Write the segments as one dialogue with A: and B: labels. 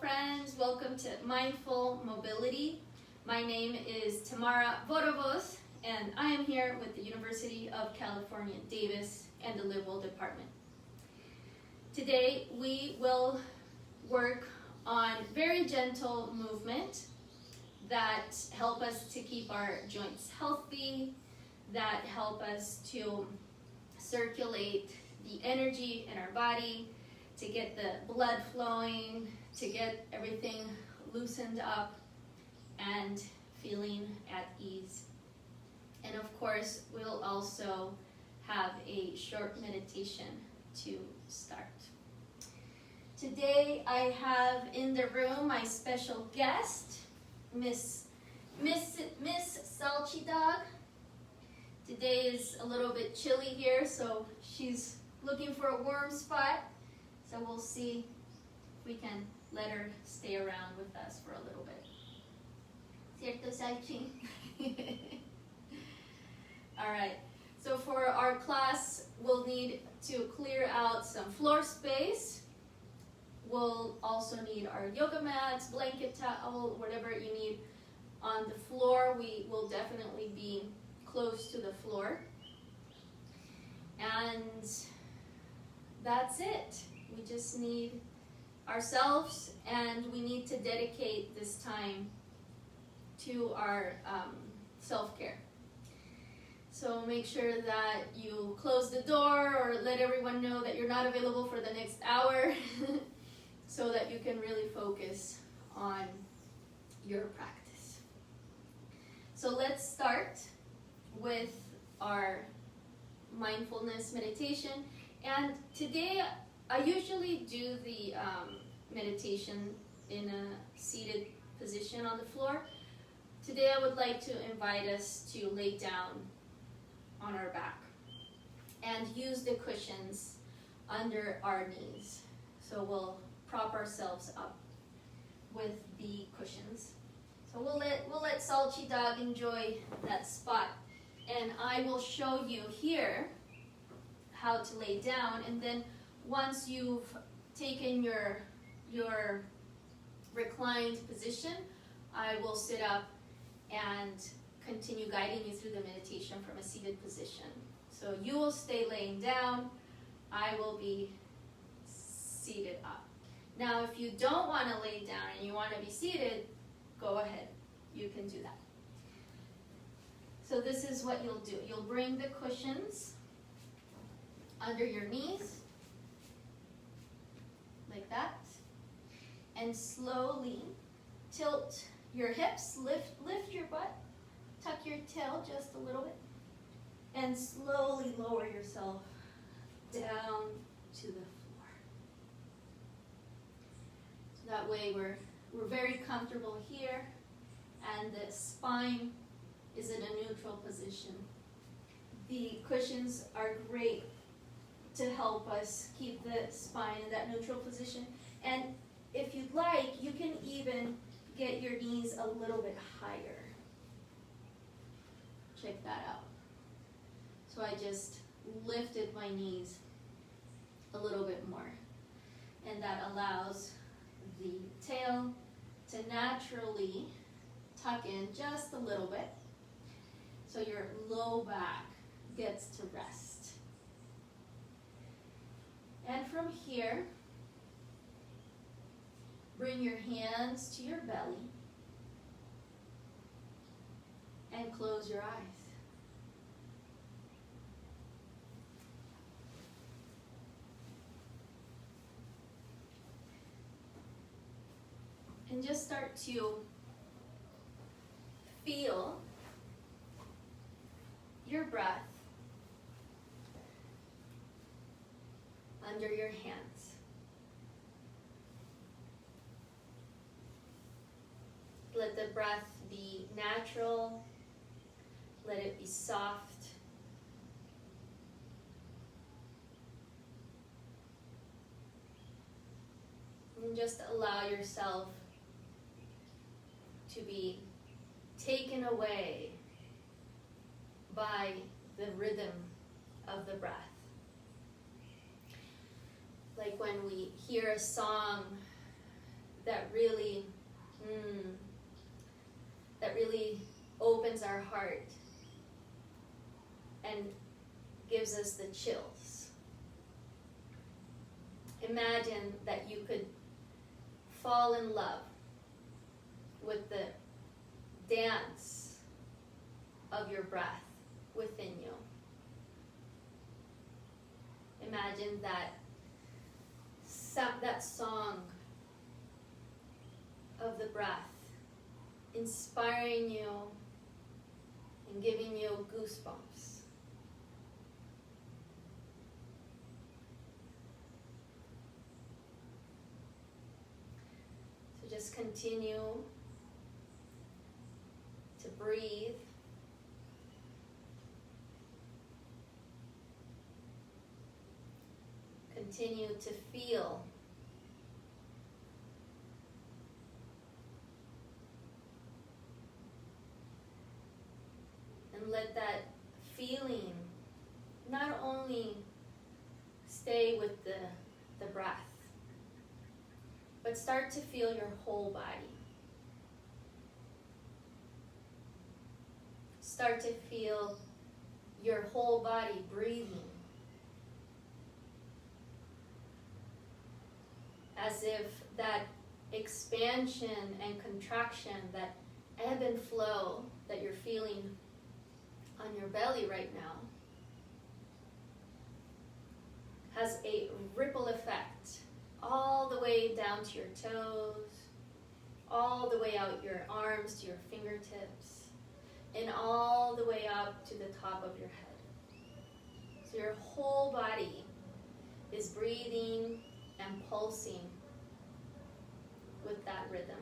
A: friends, welcome to Mindful Mobility. My name is Tamara Vorovos, and I am here with the University of California, Davis, and the Live Well Department. Today we will work on very gentle movement that help us to keep our joints healthy, that help us to circulate the energy in our body, to get the blood flowing, to get everything loosened up and feeling at ease. And of course, we'll also have a short meditation to start. Today I have in the room my special guest, Miss Salchi Dog. Today is a little bit chilly here, so she's looking for a warm spot. So we'll see if we can let her stay around with us for a little bit. ¿Cierto, Salchi? All right, so for our class, we'll need to clear out some floor space. We'll also need our yoga mats, blanket, towel, whatever you need on the floor. We will definitely be close to the floor. And that's it. We just need ourselves, and we need to dedicate this time to our self-care. So make sure that you close the door or let everyone know that you're not available for the next hour so that you can really focus on your practice. So let's start with our mindfulness meditation. And today I usually do the meditation in a seated position on the floor. Today I would like to invite us to lay down on our back and use the cushions under our knees. So we'll prop ourselves up with the cushions. So we'll let Salchi Dog enjoy that spot, and I will show you here how to lay down, and then once you've taken your reclined position, I will sit up and continue guiding you through the meditation from a seated position. So you will stay laying down, I will be seated up. Now if you don't want to lay down and you want to be seated, go ahead, you can do that. So this is what you'll do. You'll bring the cushions under your knees, like that, and slowly tilt your hips, lift your butt, tuck your tail just a little bit, and slowly lower yourself down to the floor. So that way we're very comfortable here, and the spine is in a neutral position. The cushions are great to help us keep the spine in that neutral position. And if you'd like, you can even get your knees a little bit higher. Check that out. So I just lifted my knees a little bit more. And that allows the tail to naturally tuck in just a little bit, so your low back gets to rest. And from here, bring your hands to your belly and close your eyes. And just start to feel your breath under your hands. Let the breath be natural. Let it be soft. And just allow yourself to be taken away by the rhythm of the breath. Like when we hear a song that really, that really opens our heart and gives us the chills. Imagine that you could fall in love with the dance of your breath within you. Imagine that song of the breath inspiring you and giving you goosebumps. So just continue to breathe. Continue to feel. And let that feeling not only stay with the breath, but start to feel your whole body. Start to feel your whole body breathing. As if that expansion and contraction, that ebb and flow that you're feeling on your belly right now has a ripple effect all the way down to your toes, all the way out your arms to your fingertips, and all the way up to the top of your head. So your whole body is breathing and pulsing with that rhythm.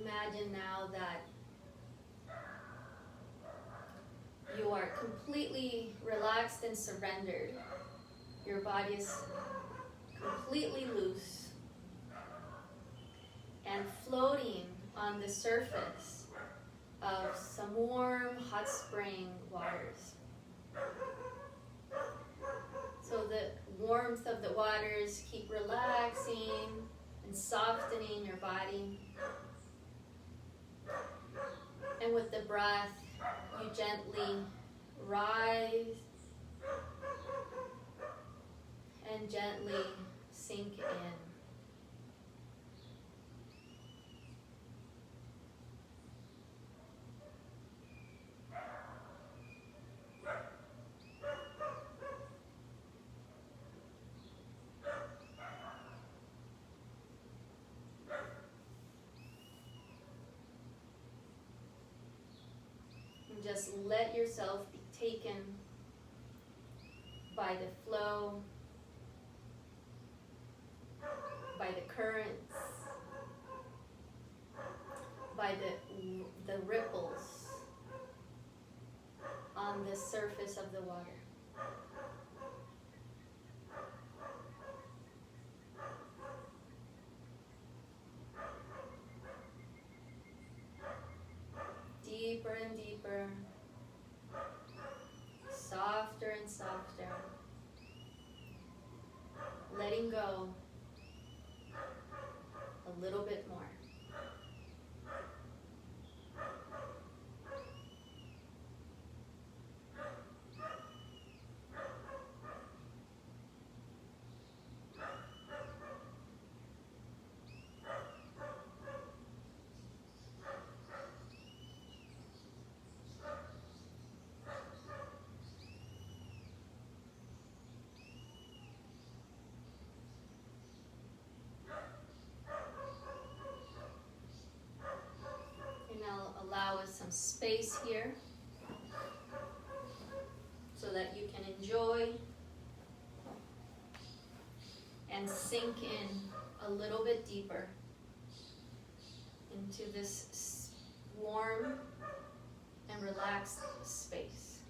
A: Imagine now that you are completely relaxed and surrendered. Your body is completely loose and floating on the surface of some warm, hot spring waters. So the warmth of the waters keep relaxing and softening your body. And with the breath, you gently rise and gently sink in. And just let yourself be taken by the flow, by the currents, by the ripples on the surface of the water. Deeper and deeper, softer and softer, letting go a little bit more. Allow us some space here so that you can enjoy and sink in a little bit deeper into this warm and relaxed space.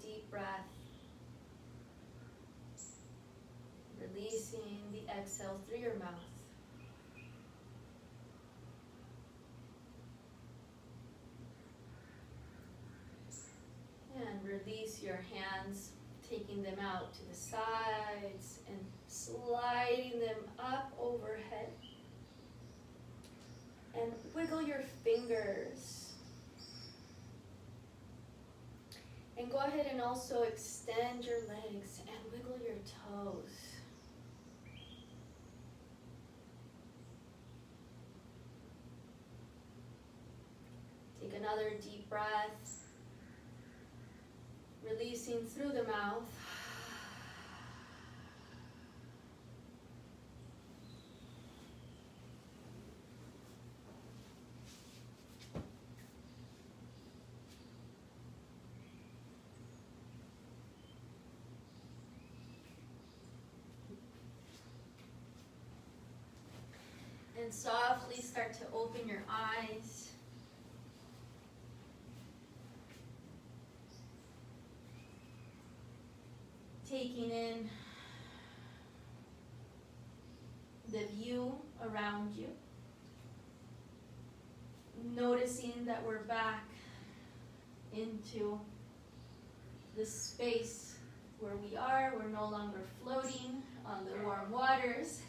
A: deep breath, releasing the exhale through your mouth. And release your hands, taking them out to the sides and sliding them up overhead. And wiggle your fingers. And go ahead and also extend your legs and wiggle your toes. Take another deep breath. Releasing through the mouth. And softly start to open your eyes. Taking in the view around you. Noticing that we're back into the space where we are. We're no longer floating on the warm waters.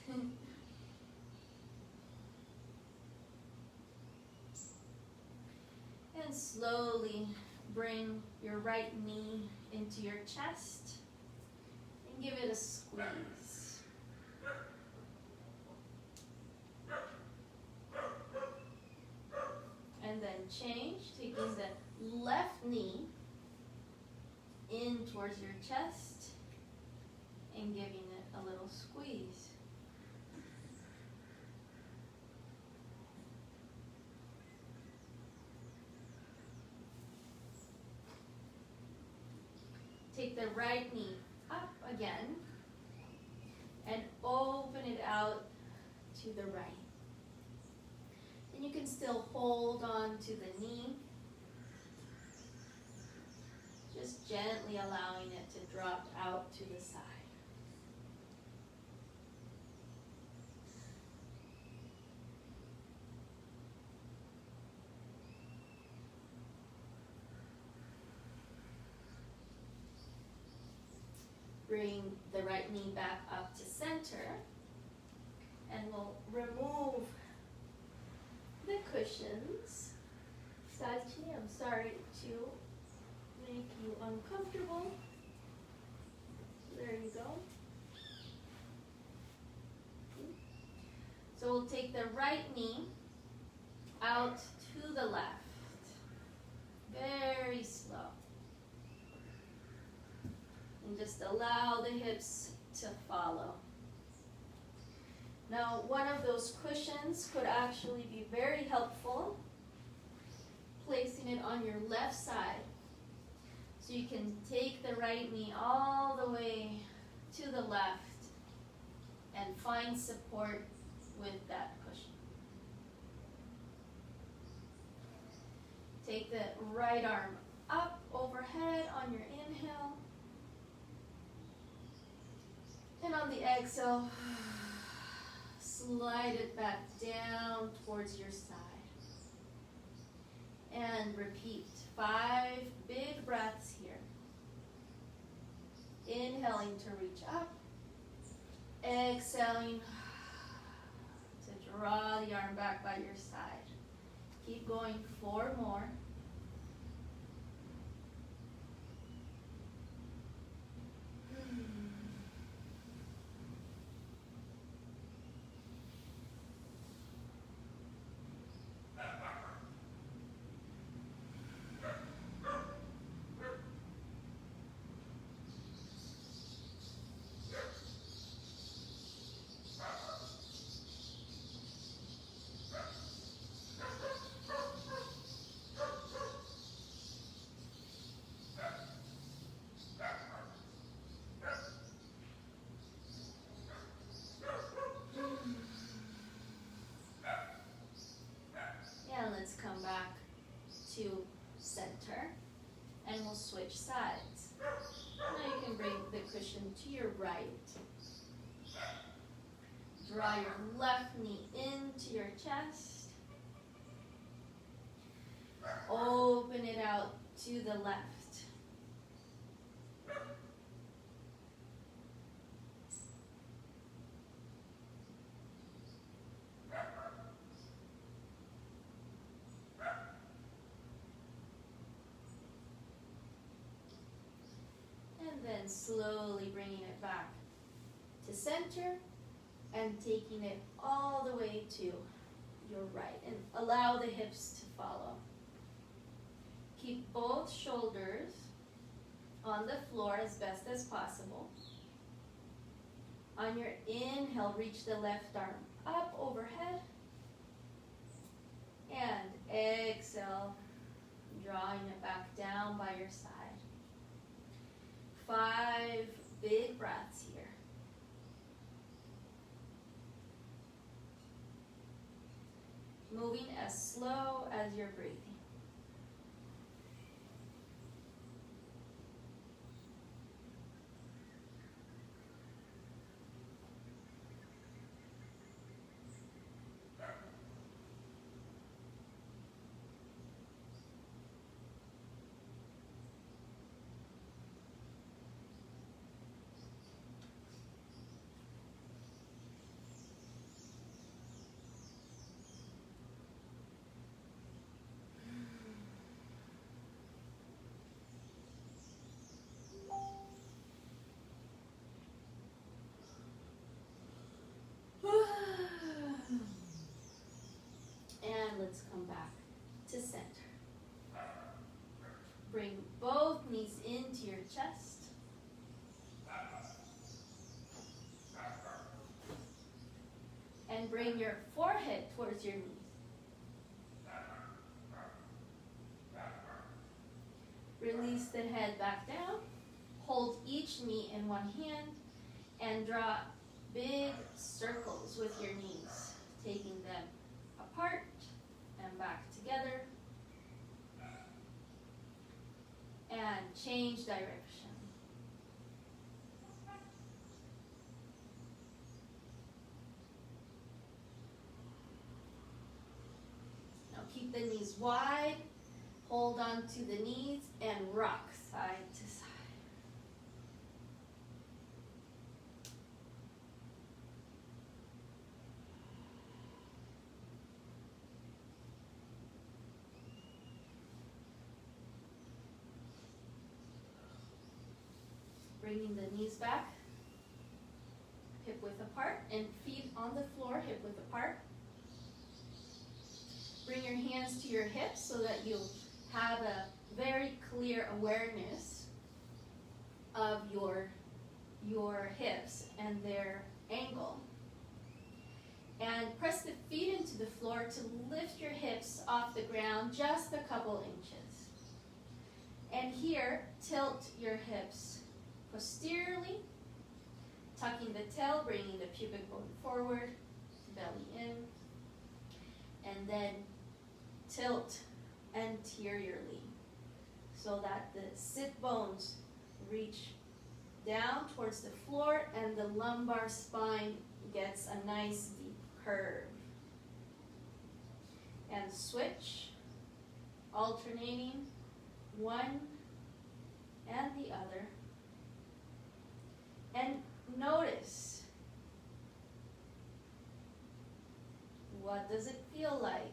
A: And slowly bring your right knee into your chest and give it a squeeze. And then change, taking the left knee in towards your chest and giving it a little squeeze. Take the right knee up again and open it out to the right. And you can still hold on to the knee, just gently allowing it to drop out to the side. Bring the right knee back up to center, and we'll remove the cushions. Sachi, I'm sorry to make you uncomfortable. There you go. So we'll take the right knee out to the left. Very slow. And just allow the hips to follow. Now, one of those cushions could actually be very helpful. Placing it on your left side. So you can take the right knee all the way to the left and find support with that cushion. Take the right arm up overhead on your inhale. And on the exhale, slide it back down towards your side. And repeat 5 big breaths here. Inhaling to reach up. Exhaling to draw the arm back by your side. Keep going 4 more. Draw your left knee into your chest. Open it out to the left. And then slowly bringing it back to center and taking it all the way to your right. And allow the hips to follow. Keep both shoulders on the floor as best as possible. On your inhale, reach the left arm up overhead. And exhale, drawing it back down by your side. 5 big breaths here. Moving as slow as you're breathing. And let's come back to center. Bring both knees into your chest. And bring your forehead towards your knees. Release the head back down. Hold each knee in one hand and draw big circles with your knees, taking them apart and back together. And change direction. Now keep the knees wide. Hold on to the knees and rock side to side. Bringing the knees back, hip width apart, and feet on the floor, hip width apart. Bring your hands to your hips so that you have a very clear awareness of your hips and their angle. And press the feet into the floor to lift your hips off the ground just a couple inches. And here, tilt your hips posteriorly, tucking the tail, bringing the pubic bone forward, belly in, and then tilt anteriorly so that the sit bones reach down towards the floor and the lumbar spine gets a nice deep curve. And switch, alternating one and the other. And notice, what does it feel like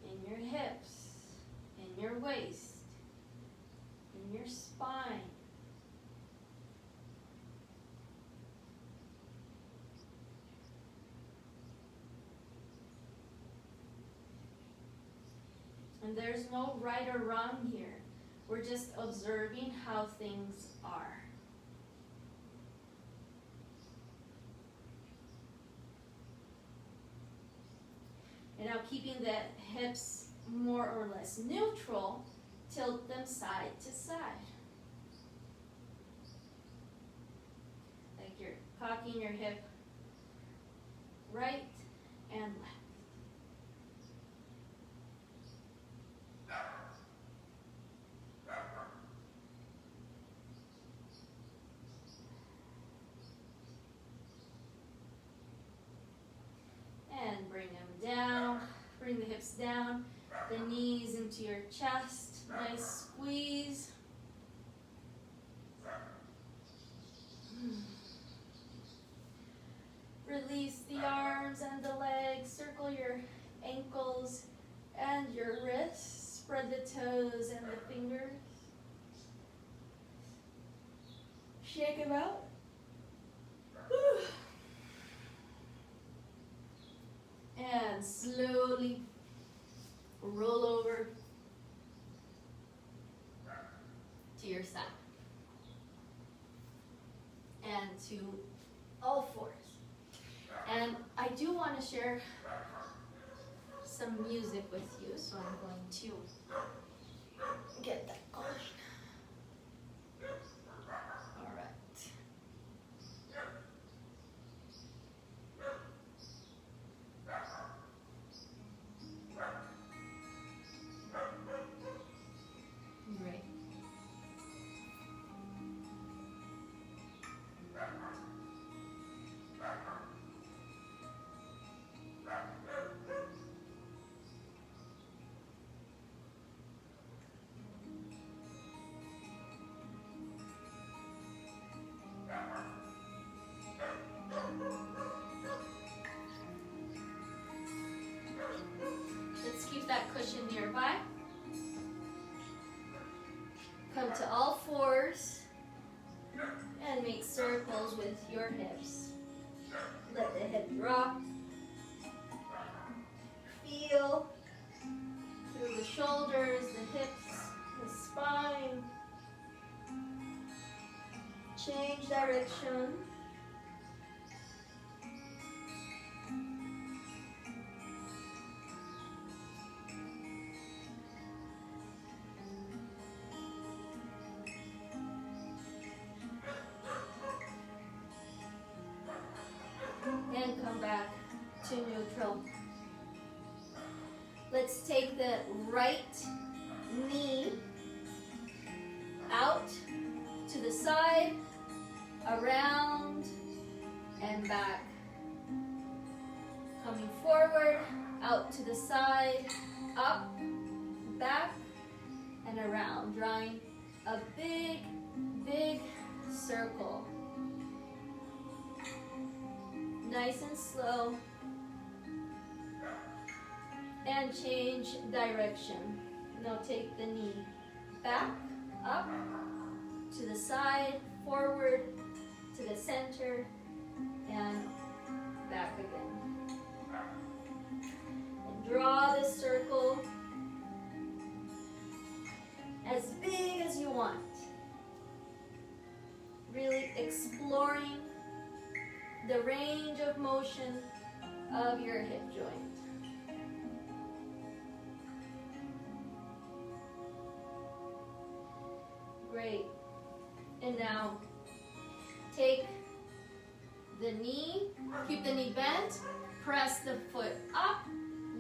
A: in your hips, in your waist, in your spine? And there's no right or wrong here. We're just observing how things are. And now keeping the hips more or less neutral, tilt them side to side. Like you're cocking your hip right and left. hips down, the knees into your chest. Nice squeeze. Release the arms and the legs. Circle your ankles and your wrists. Spread the toes and the fingers. Shake them out. And slowly roll over to your side. And to all fours. And I do want to share some music with you, so I'm going to get that going. All right. Great. Let's keep that cushion nearby. Come to all fours and make circles with your hips. Let the hip drop. Feel through the shoulders, the hips, the spine. Change direction. And come back to neutral. Let's take the right knee out to the side, around, and back. Coming forward, out to the side, up, back, and around. Drawing a big, big circle. Nice and slow. And change direction. Now take the knee back, up, to the side, forward, to the center, and back again. And draw the circle as big as you want. Really exploring the range of motion of your hip joint. Great. And now take the knee, keep the knee bent, press the foot up,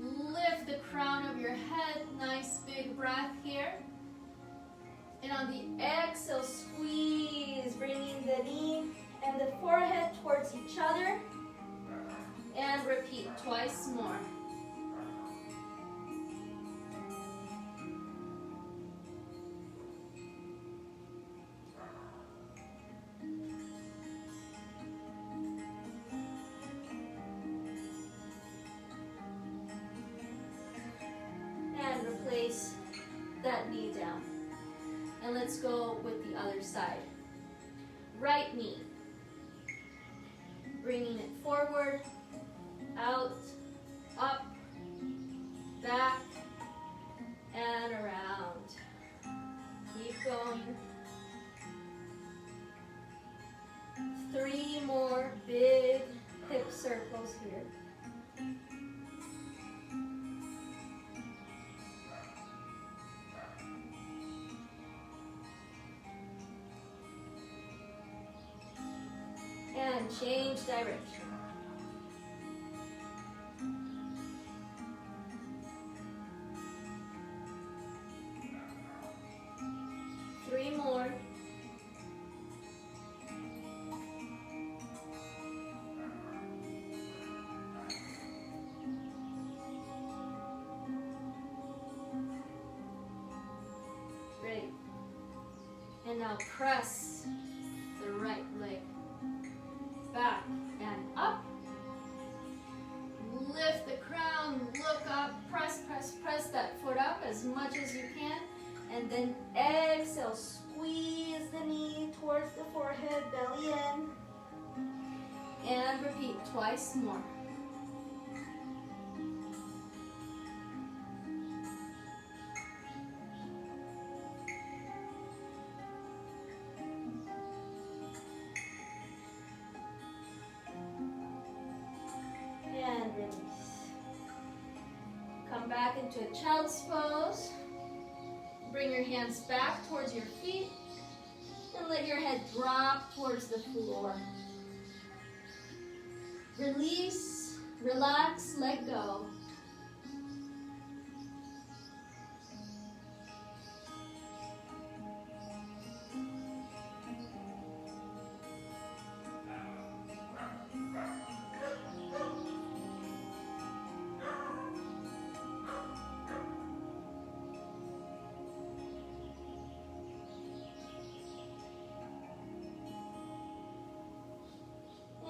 A: lift the crown of your head, nice big breath here. And on the exhale, squeeze, bringing the knee and the forehead towards each other. And repeat twice more. And replace that knee down. And let's go with the other side. Right knee. Bringing it forward, out, up, back, and around. Keep going. 3 more big hip circles here. And change direction. Three more. Now press the right leg back and up. Lift the crown, look up, press, press, press that foot up as much as you can. And then exhale, squeeze the knee towards the forehead, belly in. And repeat twice more. And release. Come back into a child's pose. Bring your hands back towards your feet and let your head drop towards the floor. Release, relax, let go.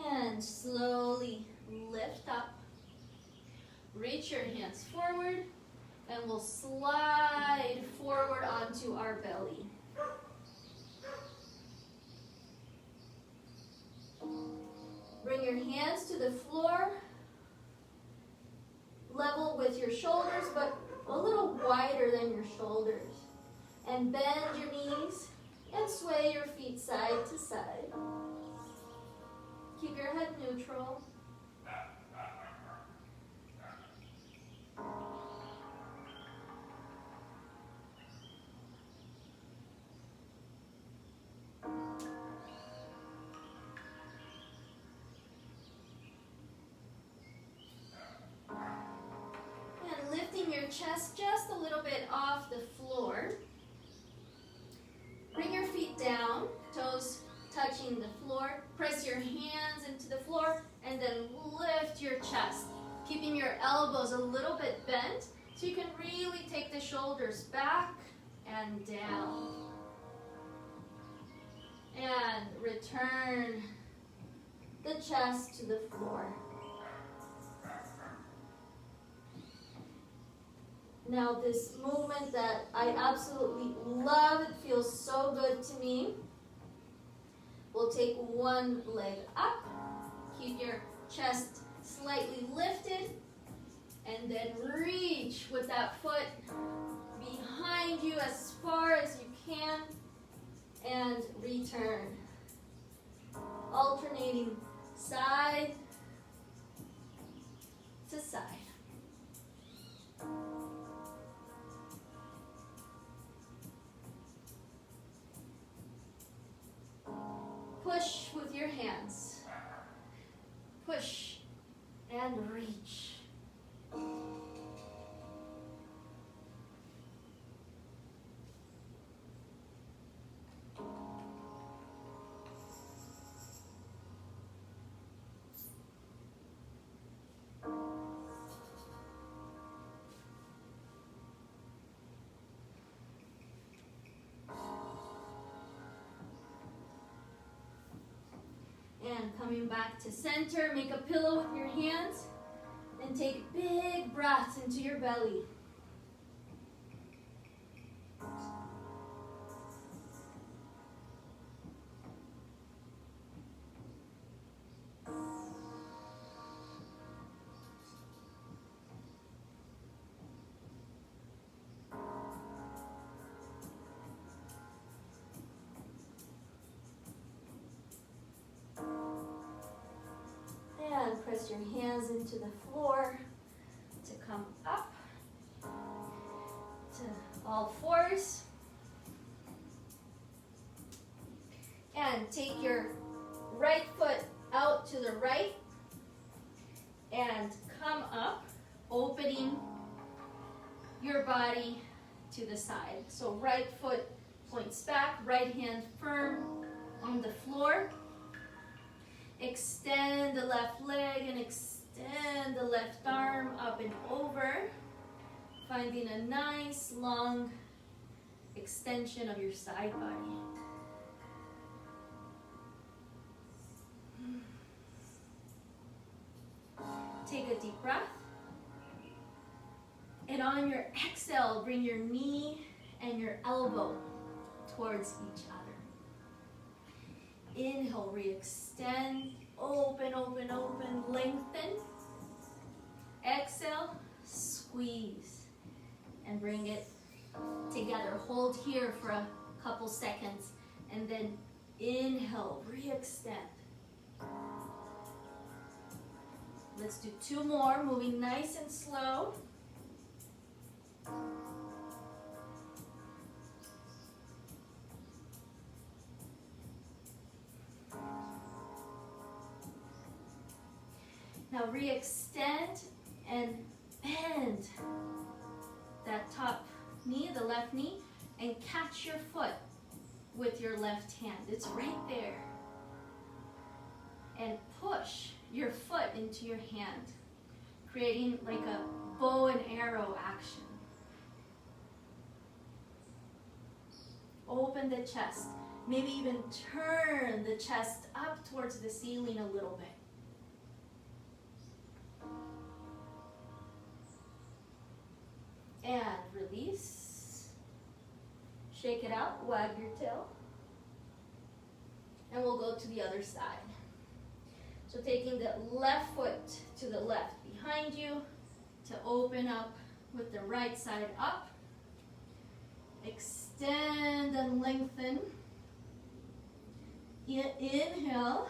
A: And slowly lift up. Reach your hands forward and we'll slide forward onto our belly. Bring your hands to the floor, level with your shoulders, but a little wider than your shoulders. And bend your knees and sway your feet side to side. Keep your head neutral. And lifting your chest just a little bit off the floor. Bring your feet down, toes touching the floor. Press your hands into the floor and then lift your chest, keeping your elbows a little bit bent so you can really take the shoulders back and down. And return the chest to the floor. Now this movement that I absolutely love, it feels so good to me. We'll take one leg up, keep your chest slightly lifted, and then reach with that foot behind you as far as you can, and return. Alternating side to side. Push with your hands. Push and reach. And coming back to center, make a pillow with your hands and take big breaths into your belly. And press your hands into the floor to come up to all fours. And take your right foot out to the right and come up, opening your body to the side. So right foot points back, right hand firm on the floor. Extend the left leg and extend the left arm up and over, finding a nice long extension of your side body. take a deep breath. And on your exhale, bring your knee and your elbow towards each other. Inhale, re-extend, open, open, open, lengthen. Exhale, squeeze, and bring it together. Hold here for a couple seconds, and then inhale, re-extend. Let's do 2 more, moving nice and slow. Now re-extend and bend that top knee, the left knee, and catch your foot with your left hand. It's right there. And push your foot into your hand, creating like a bow and arrow action. Open the chest. Maybe even turn the chest up towards the ceiling a little bit. And release. Shake it out, wag your tail. And we'll go to the other side. So taking the left foot to the left behind you to open up with the right side up. Extend and lengthen. Inhale.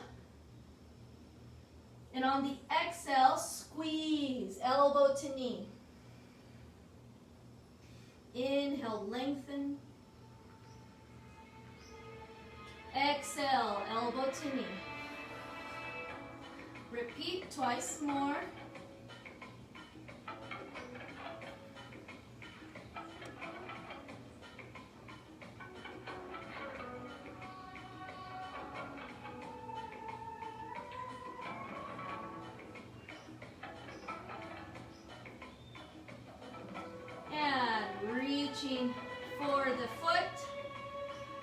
A: And on the exhale, squeeze, elbow to knee. Inhale, lengthen. Exhale, elbow to knee. Repeat twice more. Reaching for the foot.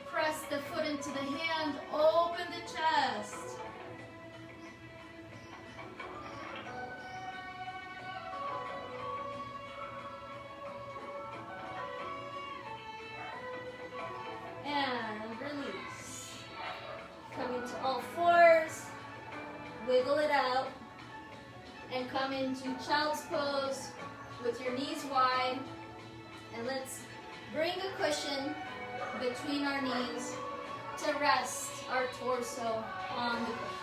A: Press the foot into the hand. Open the chest. And release. Come into all fours. Wiggle it out. And come into child's pose with your knees wide. And let's bring a cushion between our knees to rest our torso on the cushion.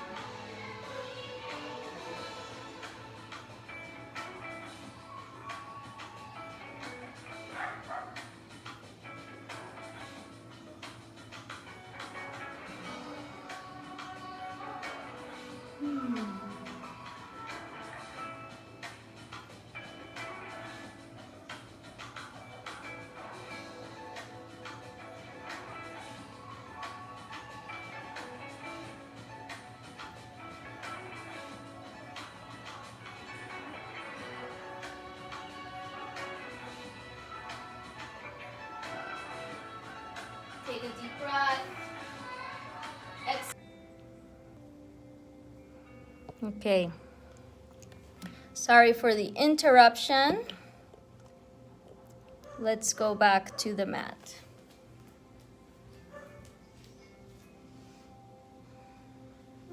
A: Take a deep breath. Okay. Sorry for the interruption. Let's go back to the mat.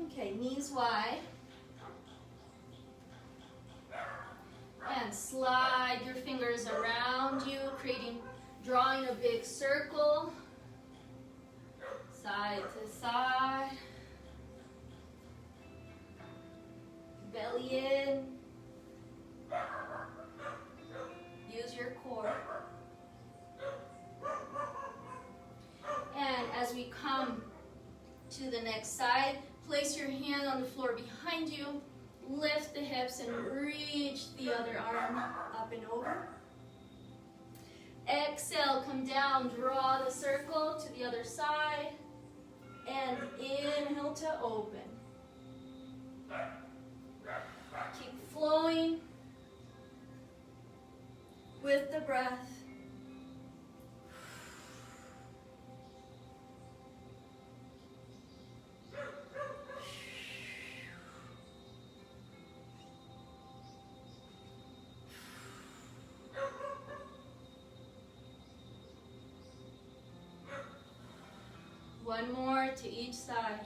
A: Okay, knees wide. And slide your fingers around you, drawing a big circle. Side to side. Belly in. Use your core. And as we come to the next side, place your hand on the floor behind you. Lift the hips and reach the other arm up and over. Exhale, come down, draw the circle to the other side. And inhale to open. Keep flowing with the breath. One more to each side.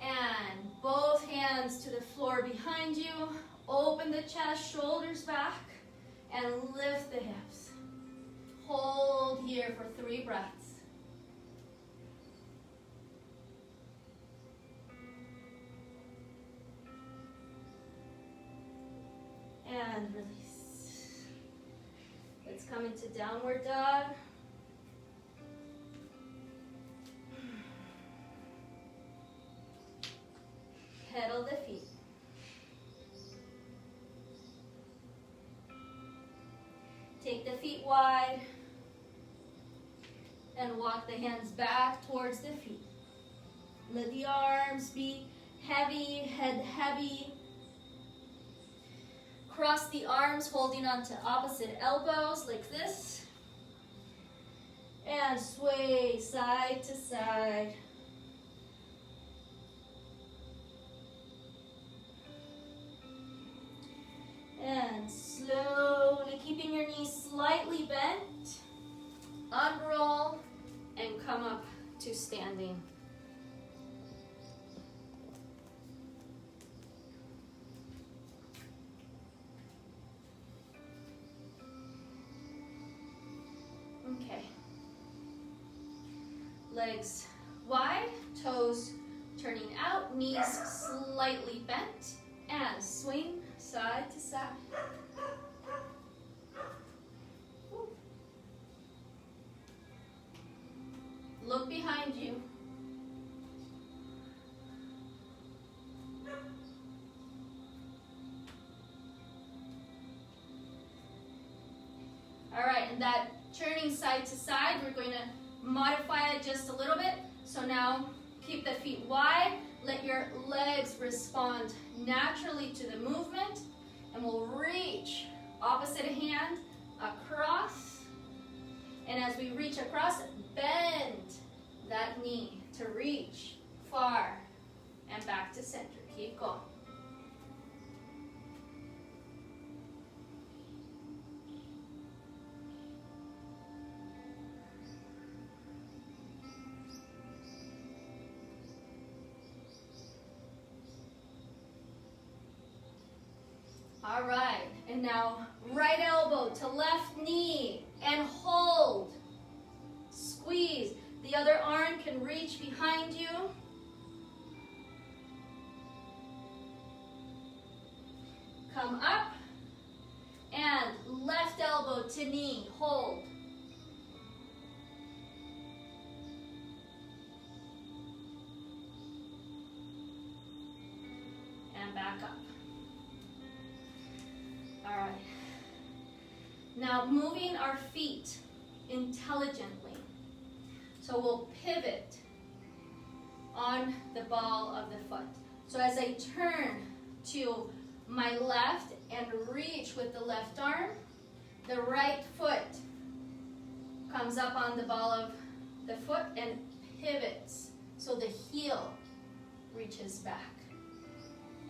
A: And both hands to the floor behind you. Open the chest, shoulders back, and lift the hips. Hold here for 3 breaths. And release. Let's come into downward dog. Pedal the feet. Take the feet wide and walk the hands back towards the feet. Let the arms be heavy, head heavy. Cross the arms, holding onto opposite elbows like this. And sway side to side. And slowly keeping your knees slightly bent, unroll and come up to standing. Okay. Legs wide, toes turning out, knees slightly bent, and swing side to side. Look behind you. All right, and that turning side to side, we're going to modify it just a little bit. So now keep the feet wide. Let your legs respond naturally to the movement, and we'll reach opposite hand across. And as we reach across, bend that knee to reach far and back to center. Keep going. All right, and now right elbow to left knee and hold. Squeeze. The other arm can reach behind you. Come up and left elbow to knee, hold. And back up. All right. Now moving our feet intelligently. So we'll pivot on the ball of the foot. So as I turn to my left and reach with the left arm, the right foot comes up on the ball of the foot and pivots. So the heel reaches back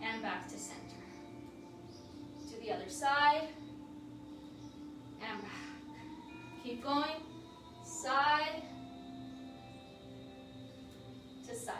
A: and back to center. To the other side and back. Keep going, side to side.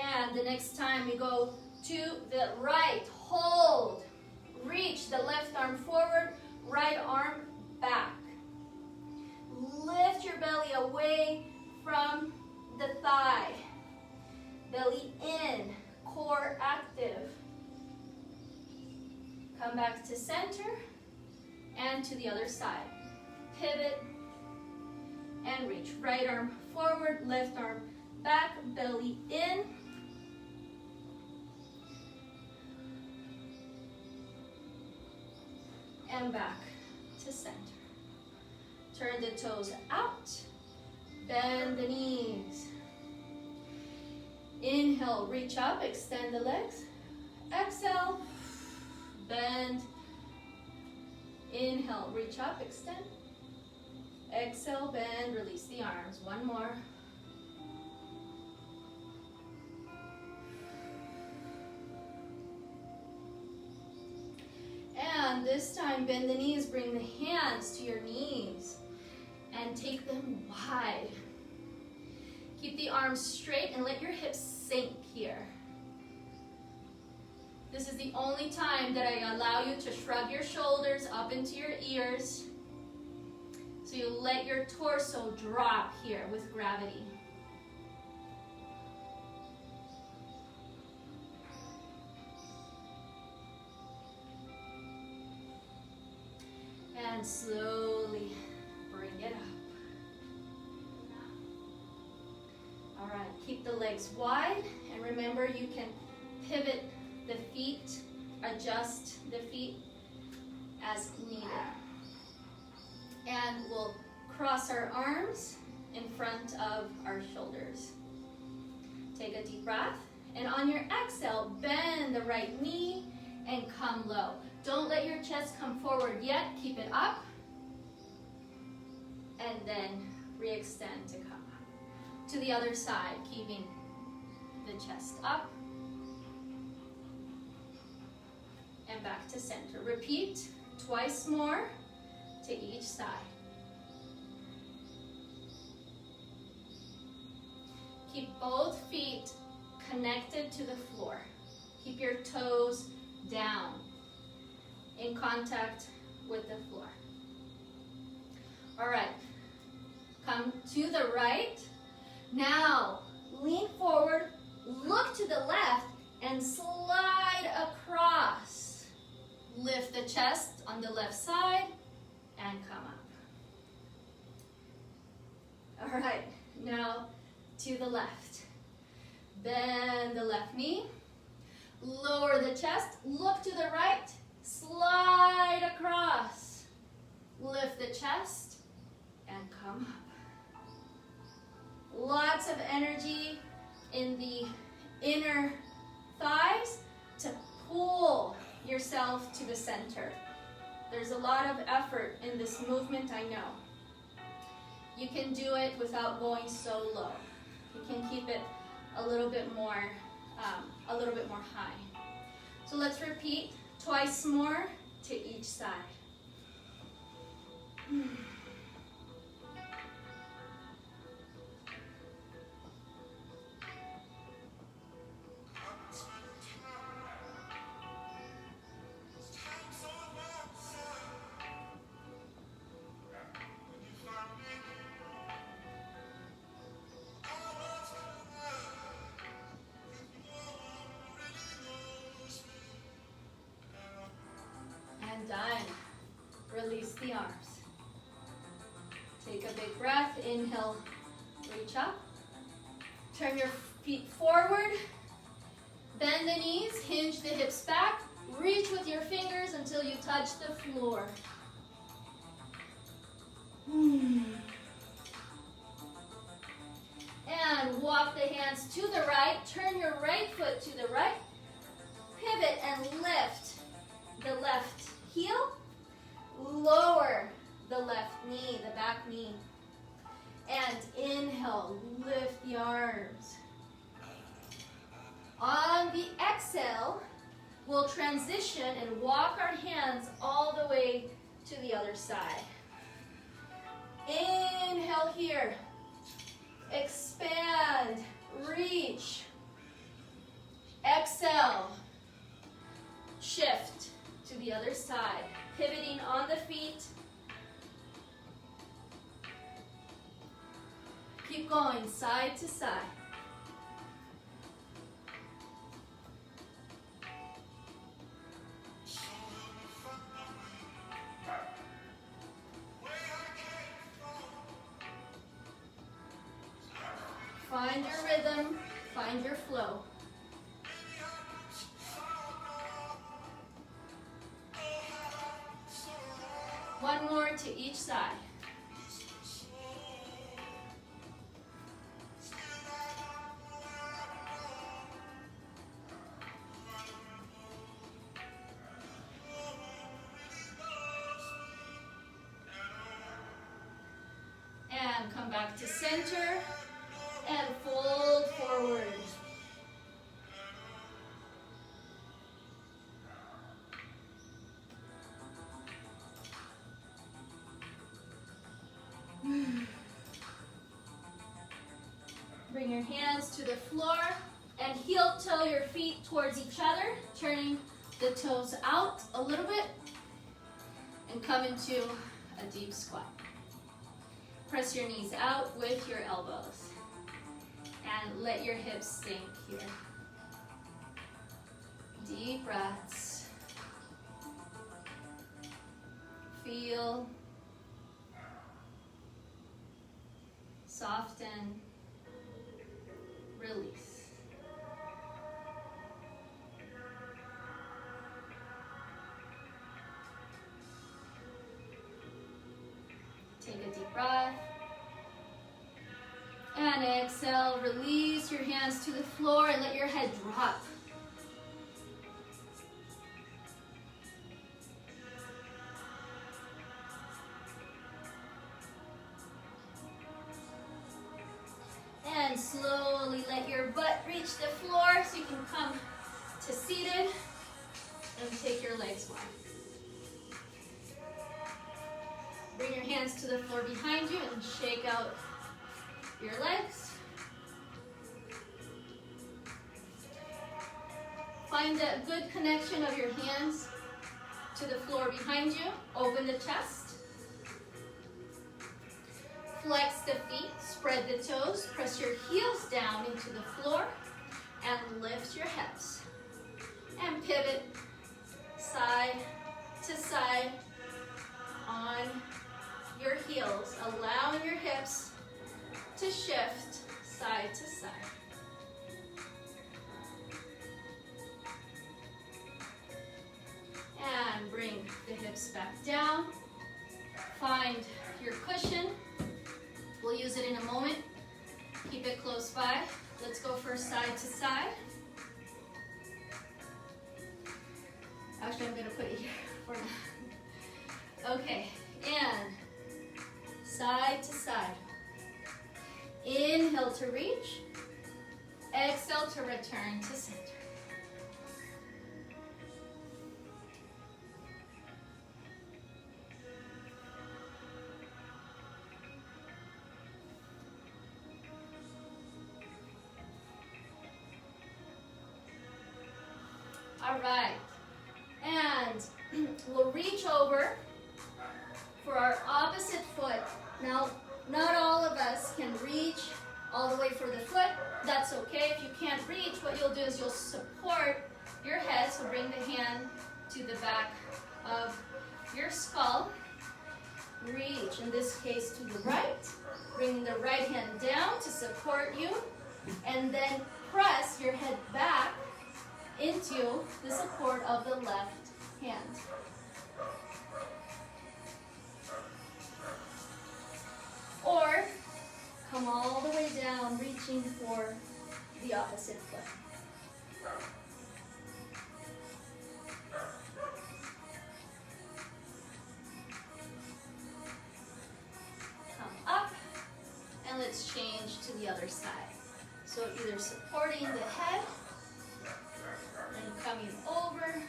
A: And the next time we go to the right, hold, reach the left arm forward, right arm back. Lift your belly away from the thigh. Belly in, core active. Come back to center and to the other side. Pivot and reach. Right arm forward, left arm back, belly in. And back to center. Turn the toes out, bend the knees. Inhale, reach up, extend the legs. Exhale, bend. Inhale, reach up, extend. Exhale, bend, release the arms. One more. And this time, bend the knees, bring the hands to your knees and take them wide. Keep the arms straight and let your hips sink here. This is the only time that I allow you to shrug your shoulders up into your ears. So you let your torso drop here with gravity. And slowly bring it up. All right, keep the legs wide, and remember you can pivot the feet, adjust the feet as needed. And we'll cross our arms in front of our shoulders. Take a deep breath, and on your exhale, bend the right knee and come low. Don't let your chest come forward yet, keep it up, and then re-extend to come up. To the other side, keeping the chest up, and back to center. Repeat twice more to each side. Keep both feet connected to the floor. Keep your toes down, in contact with the floor. All right, come to the right. Now, lean forward, look to the left, and slide across. Lift the chest on the left side, and come up. All right, now to the left. Bend the left knee, lower the chest, look to the right, slide across. Lift the chest, and come up. Lots of energy in the inner thighs to pull yourself to the center. There's a lot of effort in this movement, I know. You can do it without going so low. You can keep it a little bit more high. So let's repeat twice more to each side. Done. Release the arms. Take a big breath. Inhale, reach up. Turn your feet forward. Bend the knees, hinge the hips back. Reach with your fingers until you touch the floor. And walk the hands to the right. Turn your right foot to the right. Pivot and lift the left heel, lower the left knee, the back knee, and inhale, lift the arms. On the exhale, we'll transition and walk our hands all the way to the other side. Inhale here, expand, reach. Exhale, shift to the other side, pivoting on the feet. Keep going side to side. Find your rhythm, find your flow. One more to each side. And come back to center and fold forward. Bring your hands to the floor and heel toe your feet towards each other, turning the toes out a little bit and come into a deep squat. Press your knees out with your elbows and let your hips sink here. Deep breaths. Feel, soften, release. Take a deep breath. And exhale, release your hands to the floor and let your head drop. And slowly let your butt reach the floor so you can come to seated and take your legs wide. Bring your hands to the floor behind you and shake out your legs. Find a good connection of your hands to the floor behind you. Open the chest. Flex the feet, spread the toes, press your heels down into the floor, and lift your hips. And pivot side to side on your heels, allowing your hips to shift side to side. And bring the hips back down. Find your cushion. We'll use it in a moment. Keep it close by. Let's go first side to side. Actually, I'm gonna put it here for now. Okay, and side to side. Inhale to reach. Exhale to return to center. All right, and we'll reach over for our opposite foot. Now, not all of us can reach all the way for the foot. That's okay. If you can't reach, what you'll do is you'll support your head. So bring the hand to the back of your skull. Reach, in this case, to the right. Bring the right hand down to support you. And then press your head back into the support of the left hand. Or come all the way down, reaching for the opposite foot. Come up, and let's change to the other side. So either supporting the head, and coming over,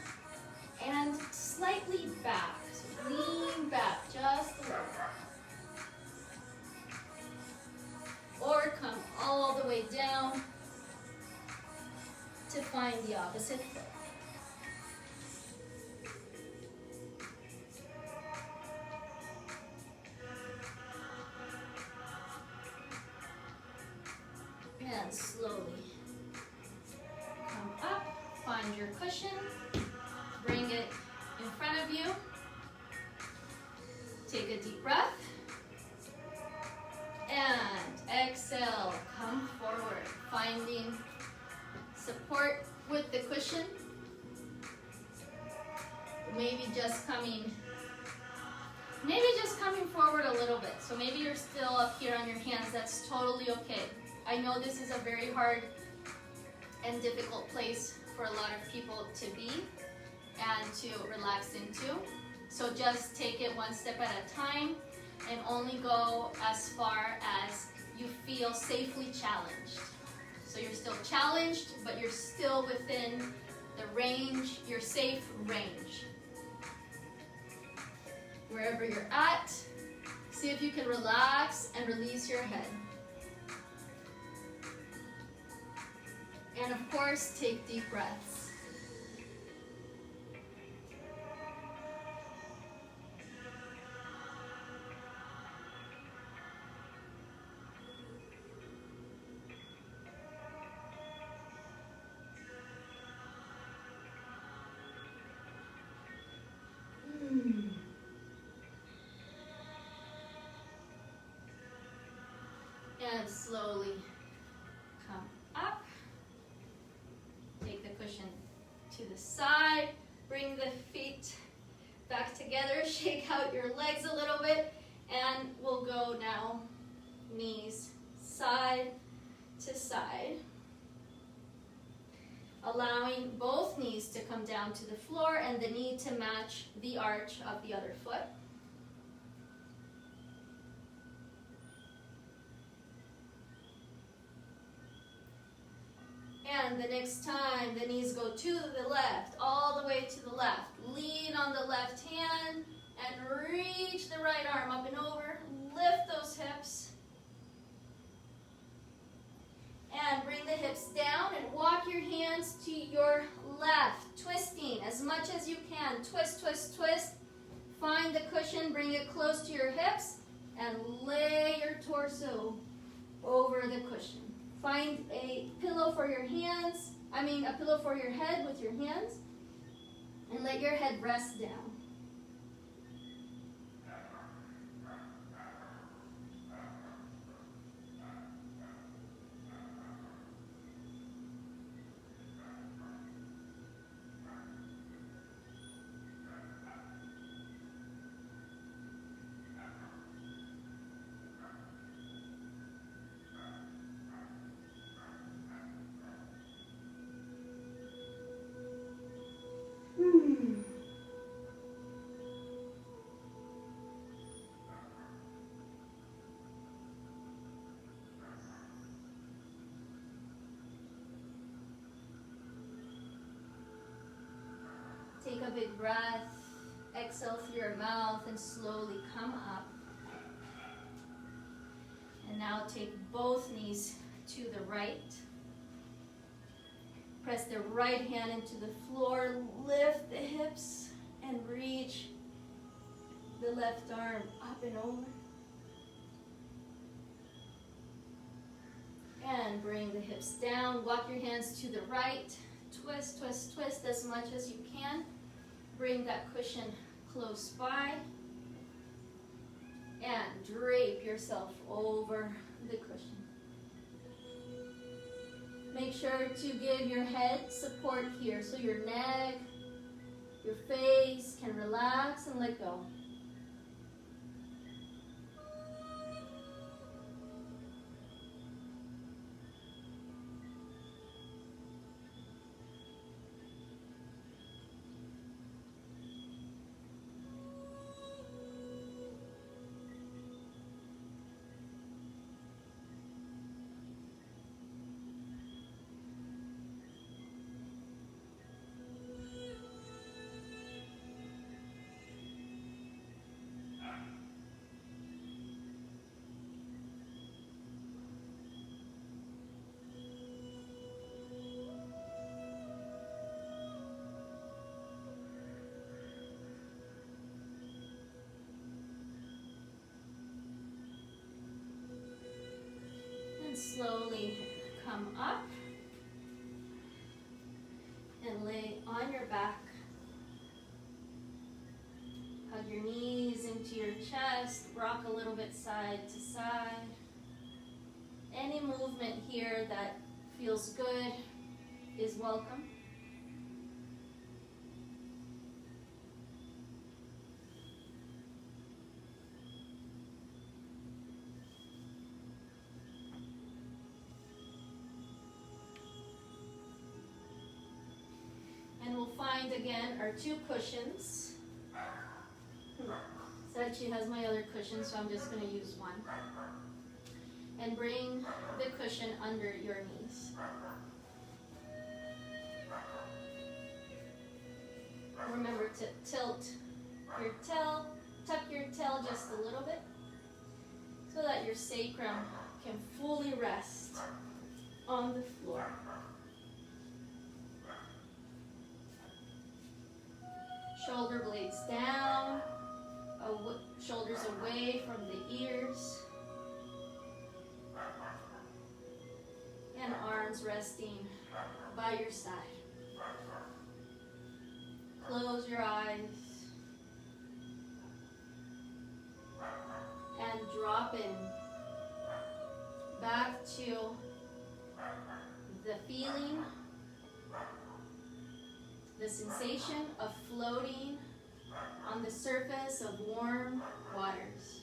A: and slightly back. So lean back just a little. Or come all the way down to find the opposite foot. And slowly come up, find your cushion, bring it in front of you. Take a deep breath. And exhale, come forward, finding support with the cushion. Maybe just coming forward a little bit. So maybe you're still up here on your hands. That's totally okay. I know this is a very hard and difficult place for a lot of people to be and to relax into. So just take it one step at a time and only go as far as you feel safely challenged. So you're still challenged, but you're still within the range, your safe range. Wherever you're at, see if you can relax and release your head. And of course, take deep breaths. And slowly come up. Take the cushion to the side. Bring the feet back together. Shake out your legs a little bit. And we'll go now, knees side to side. Allowing both knees to come down to the floor and the knee to match the arch of the other foot. And the next time, the knees go to the left, all the way to the left. Lean on the left hand and reach the right arm up and over. Lift those hips. And bring the hips down and walk your hands to your left, twisting as much as you can. Twist, twist, twist. Find the cushion, bring it close to your hips, and lay your torso over the cushion. Find a pillow for your hands, a pillow for your head with your hands, and let your head rest down. Take a big breath, exhale through your mouth, and slowly come up. And now take both knees to the right. Press the right hand into the floor, lift the hips, and reach the left arm up and over. And bring the hips down, walk your hands to the right. Twist, twist, twist as much as you can. Bring that cushion close by. And drape yourself over the cushion. Make sure to give your head support here so your neck, your face can relax and let go. Slowly come up and lay on your back. Hug your knees into your chest, rock a little bit side to side. Any movement here that feels good is welcome. Find again our two cushions. Set but she has my other cushion, so I'm just going to use one. And bring the cushion under your knees. Remember to tilt your tail, tuck your tail just a little bit so that your sacrum can fully rest on the floor. Shoulder blades down, shoulders away from the ears, and arms resting by your side. Close your eyes and drop in back to the feeling, the sensation of floating on the surface of warm waters.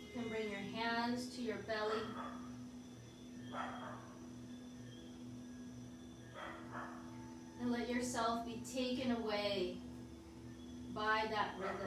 A: You can bring your hands to your belly. And let yourself be taken away by that rhythm.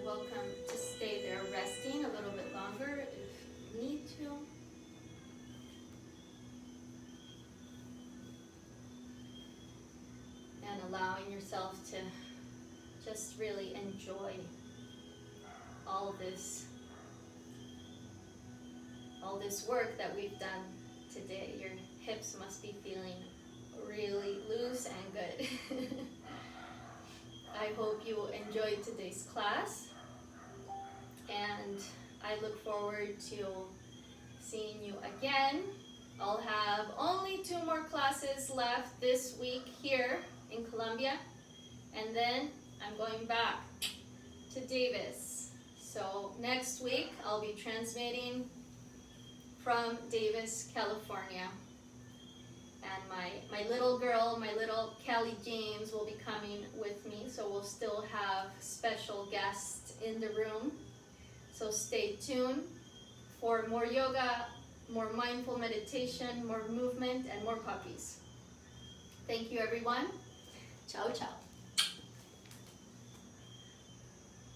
A: Welcome to stay there resting a little bit longer if you need to. And allowing yourself to just really enjoy all this work that we've done today. Your hips must be feeling really loose and good. I hope you enjoyed today's class, and I look forward to seeing you again. I'll have only 2 more classes left this week here in Colombia, and then I'm going back to Davis. So next week I'll be transmitting from Davis, California. And my little girl, my little Kelly James, will be coming with me, so we'll still have special guests in the room. So stay tuned for more yoga more mindful meditation, more movement, and more puppies. Thank you, everyone. Ciao, ciao.